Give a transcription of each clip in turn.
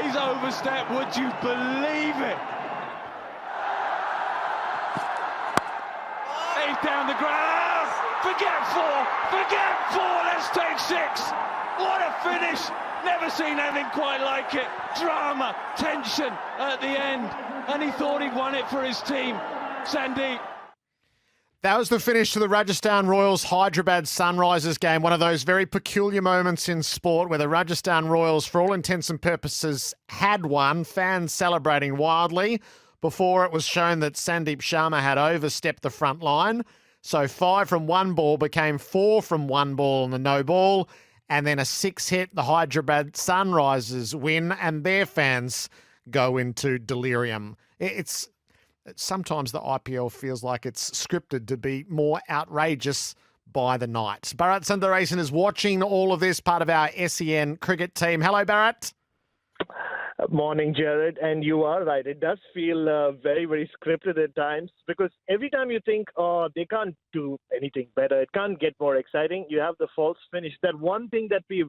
He's overstepped, would you believe it? He's down the ground. Forget four, let's take 6. What a finish. Never seen anything quite like it. Drama, tension at the end. And he thought he'd won it for his team. Sandeep. That was the finish to the Rajasthan Royals Hyderabad Sunrisers game. One of those very peculiar moments in sport where the Rajasthan Royals, for all intents and purposes, had won. Fans celebrating wildly before it was shown that Sandeep Sharma had overstepped the front line. So 5 from 1 ball became 4 from 1 ball on the no ball. And then a 6 hit. The Hyderabad Sunrisers win and their fans go into delirium. It's sometimes the IPL feels like it's scripted to be more outrageous by the night. Bharat Sundaresan is watching all of this, part of our SEN cricket team. Hello, Bharat. Morning, Gerard. And you are right. It does feel very, very scripted at times because every time you think, oh, they can't do anything better, it can't get more exciting, you have the false finish. That one thing that we've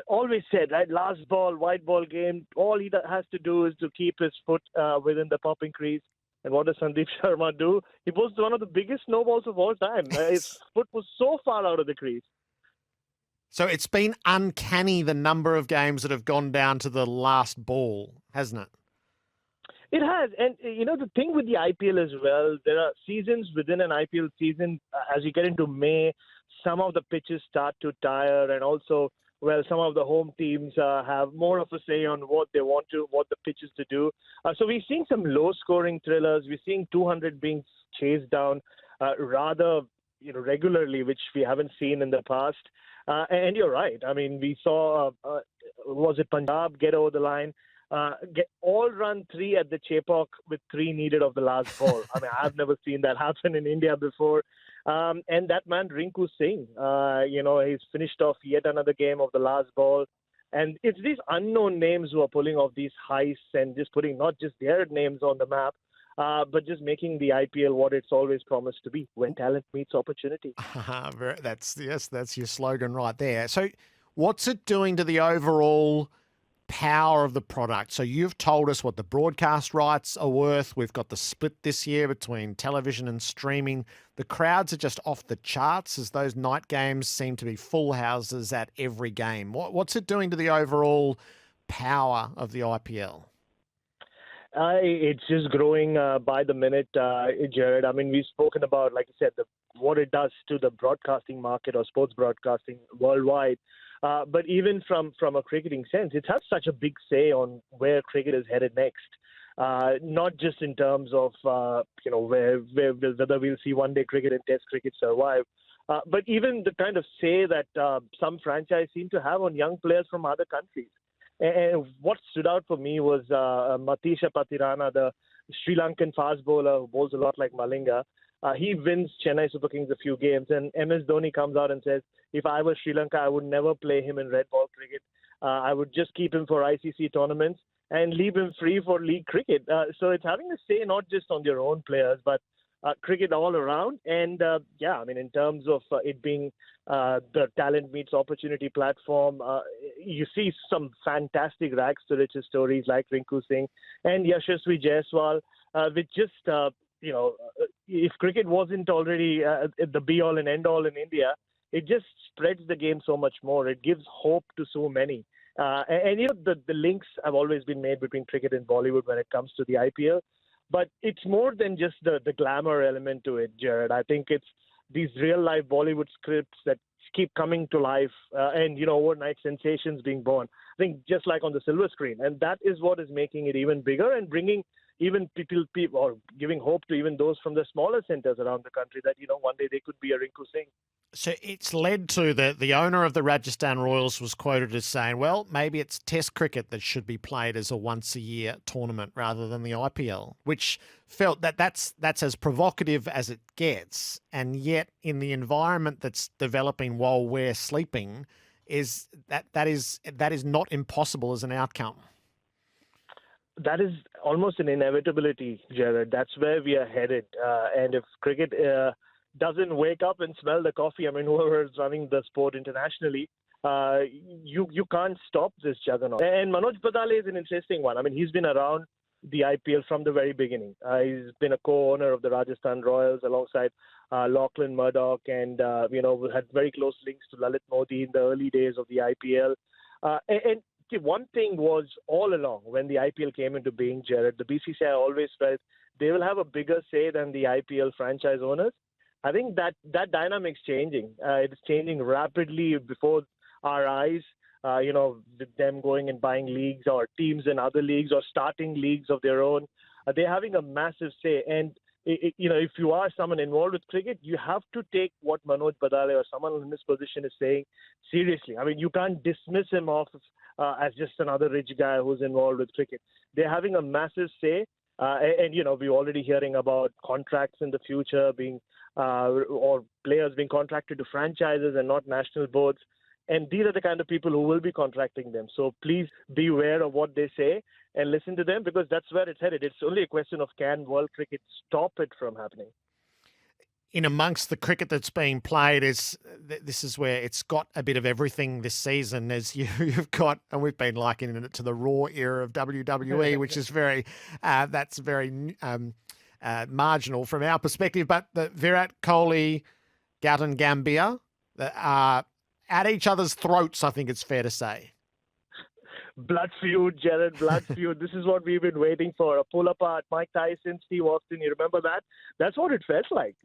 always said, right? Last ball, white ball game, all he has to do is to keep his foot within the popping crease. And what does Sandeep Sharma do? He posted one of the biggest snowballs of all time. His foot was so far out of the crease. So it's been uncanny, the number of games that have gone down to the last ball, hasn't it? It has. And, the thing with the IPL as well, there are seasons within an IPL season. As you get into May, some of the pitches start to tire, and also, some of the home teams have more of a say on what they want to, what the pitches to do. So we're seeing some low-scoring thrillers. We're seeing 200 being chased down rather, regularly, which we haven't seen in the past. And you're right. I mean, we saw, was it Punjab get over the line? Get all run 3 at the Chepauk with 3 needed of the last ball. I mean, I've never seen that happen in India before. And that man, Rinku Singh, he's finished off yet another game of the last ball. And it's these unknown names who are pulling off these heists and just putting not just their names on the map, but just making the IPL what it's always promised to be, when talent meets opportunity. That's your slogan right there. So what's it doing to the overall power of the product? So you've told us what the broadcast rights are worth. We've got the split this year between television and streaming. The crowds are just off the charts as those night games seem to be full houses at every game. What's it doing to the overall power of the IPL? It's just growing by the minute, Gerard. I mean, we've spoken about, like you said, what it does to the broadcasting market or sports broadcasting worldwide. But even from a cricketing sense, it has such a big say on where cricket is headed next. Not just in terms of, whether we'll see one-day cricket and test cricket survive, but even the kind of say that some franchise seem to have on young players from other countries. And what stood out for me was Matisha Patirana, the Sri Lankan fast bowler who bowls a lot like Malinga. He wins Chennai Super Kings a few games, and MS Dhoni comes out and says, if I was Sri Lanka, I would never play him in red ball cricket. I would just keep him for ICC tournaments and leave him free for league cricket. So it's having a say not just on their own players, but cricket all around. And, in terms of it being the talent meets opportunity platform, you see some fantastic rags to riches stories like Rinku Singh and Yashasvi Jaiswal, with just, if cricket wasn't already the be-all and end-all in India, it just spreads the game so much more. It gives hope to so many. The links have always been made between cricket and Bollywood when it comes to the IPL. But it's more than just the glamour element to it, Gerard. I think it's these real-life Bollywood scripts that keep coming to life and, overnight sensations being born. I think just like on the silver screen. And that is what is making it even bigger and bringing even people or giving hope to even those from the smaller centers around the country that, one day they could be a Rinku Singh. So it's led to the owner of the Rajasthan Royals was quoted as saying, well, maybe it's Test cricket that should be played as a once-a-year tournament rather than the IPL, which felt that's as provocative as it gets. And yet in the environment that's developing while we're sleeping, that is not impossible as an outcome. That is almost an inevitability, Gerard. That's where we are headed. And if cricket doesn't wake up and smell the coffee, whoever is running the sport internationally, you can't stop this juggernaut. And Manoj Badale is an interesting one. I mean, he's been around the IPL from the very beginning. He's been a co-owner of the Rajasthan Royals alongside Lachlan Murdoch, and had very close links to Lalit Modi in the early days of the IPL. And one thing was all along when the IPL came into being, Gerard, the BCCI always felt they will have a bigger say than the IPL franchise owners. I think that dynamic's changing. It's changing rapidly before our eyes. With them going and buying leagues or teams in other leagues or starting leagues of their own. They're having a massive say. And, if you are someone involved with cricket, you have to take what Manoj Badale or someone in this position is saying seriously. I mean, you can't dismiss him off as just another rich guy who's involved with cricket. They're having a massive say. We're already hearing about contracts in the future being or players being contracted to franchises and not national boards. And these are the kind of people who will be contracting them. So please be aware of what they say and listen to them, because that's where it's headed. It's only a question of, can world cricket stop it from happening? In amongst the cricket that's being played, this is where it's got a bit of everything this season. As you've got, and we've been likening it to the Raw era of WWE, which is very marginal from our perspective. But the Virat Kohli, Gautam Gambhir, at each other's throats, I think it's fair to say. Blood feud, Gerard, blood feud. This is what we've been waiting for. A pull apart, Mike Tyson, Steve Austin. You remember that? That's what it felt like.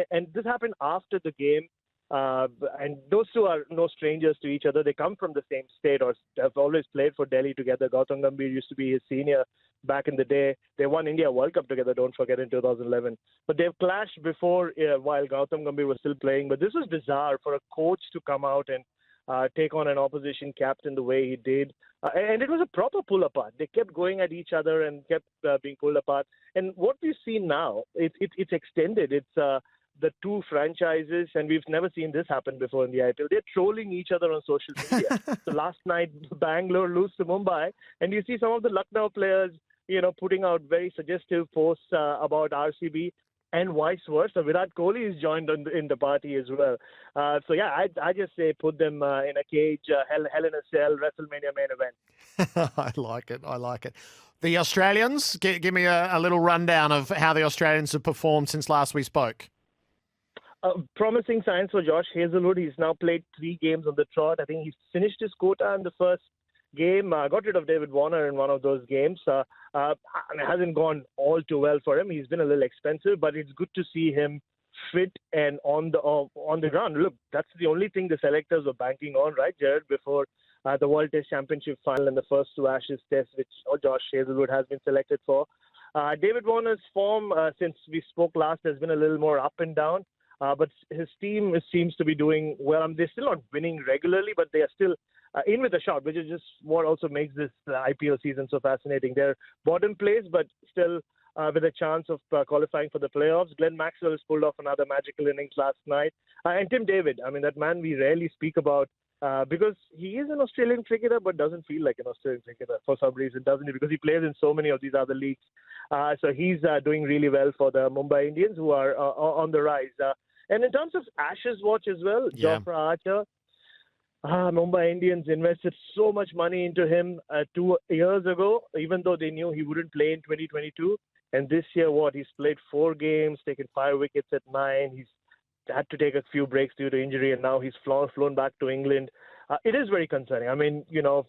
And this happened after the game. And those two are no strangers to each other. They come from the same state or have always played for Delhi together. Gautam Gambhir used to be his senior back in the day. They won India World Cup together, don't forget, in 2011. But they've clashed before while Gautam Gambhir was still playing. But this was bizarre for a coach to come out and take on an opposition captain the way he did. And it was a proper pull apart. They kept going at each other and kept being pulled apart. And what we've seen now, it's extended. It's the two franchises, and we've never seen this happen before in the IPL. They're trolling each other on social media. So last night, Bangalore lose to Mumbai, and you see some of the Lucknow players, putting out very suggestive posts about RCB, and vice versa. Virat Kohli is joined in the party as well. I just say put them in a cage, hell in a cell, WrestleMania main event. I like it. The Australians, give me a little rundown of how the Australians have performed since last we spoke. Promising signs for Josh Hazlewood. He's now played 3 games on the trot. I think he's finished his quota in the first game. Got rid of David Warner in one of those games. It hasn't gone all too well for him. He's been a little expensive, but it's good to see him fit and on the ground. Look, that's the only thing the selectors were banking on, right, Gerard, before the World Test Championship final and the first 2 Ashes tests, which Josh Hazlewood has been selected for. David Warner's form since we spoke last has been a little more up and down. But his team seems to be doing well. They're still not winning regularly, but they are still in with a shot, which is just what also makes this IPL season so fascinating. They're bottom place, but still with a chance of qualifying for the playoffs. Glenn Maxwell has pulled off another magical innings last night. And Tim David, that man we rarely speak about because he is an Australian cricketer, but doesn't feel like an Australian cricketer for some reason, doesn't he? Because he plays in so many of these other leagues. So he's doing really well for the Mumbai Indians, who are on the rise. And in terms of Ashes watch as well, Jofra Archer, Mumbai Indians invested so much money into him 2 years ago, even though they knew he wouldn't play in 2022. And this year, he's played 4 games, taken 5 wickets at 9. He's had to take a few breaks due to injury, and now he's flown back to England. It is very concerning.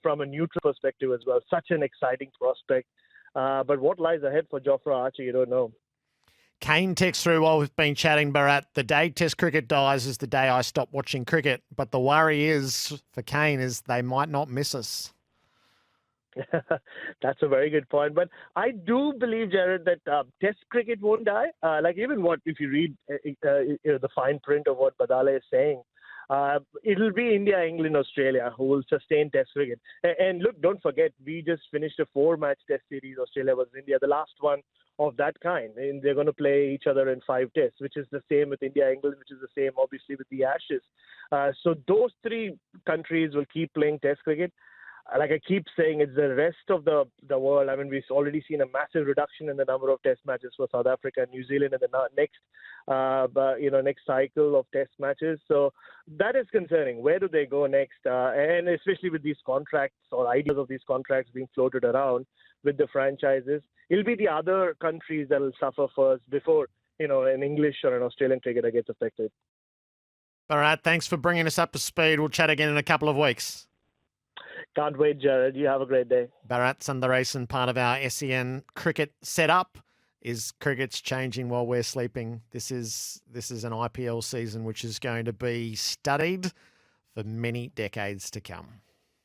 From a neutral perspective as well, such an exciting prospect. But what lies ahead for Jofra Archer, you don't know. Kane texts through while we've been chatting, Bharat. The day Test cricket dies is the day I stop watching cricket. But the worry for Kane is they might not miss us. That's a very good point. But I do believe, Gerard, that Test cricket won't die. If you read the fine print of what Badale is saying, it'll be India, England, Australia who will sustain Test cricket. And look, don't forget, we just finished a 4-match Test series, Australia versus India, the last one of that kind. And they're going to play each other in 5 tests, which is the same with India, England, which is the same, obviously, with the Ashes. So those 3 countries will keep playing Test cricket. like I keep saying, it's the rest of the world. I mean, we've already seen a massive reduction in the number of test matches for South Africa and New Zealand in the next cycle of test matches. So that is concerning. Where do they go next? And especially with these contracts or ideas of these contracts being floated around with the franchises, it'll be the other countries that will suffer first before, an English or an Australian cricketer gets affected. All right, thanks for bringing us up to speed. We'll chat again in a couple of weeks. Can't wait, Jared. You have a great day. Bharat Sundaresan, part of our SEN cricket setup. Is cricket's changing while we're sleeping? This is an IPL season which is going to be studied for many decades to come.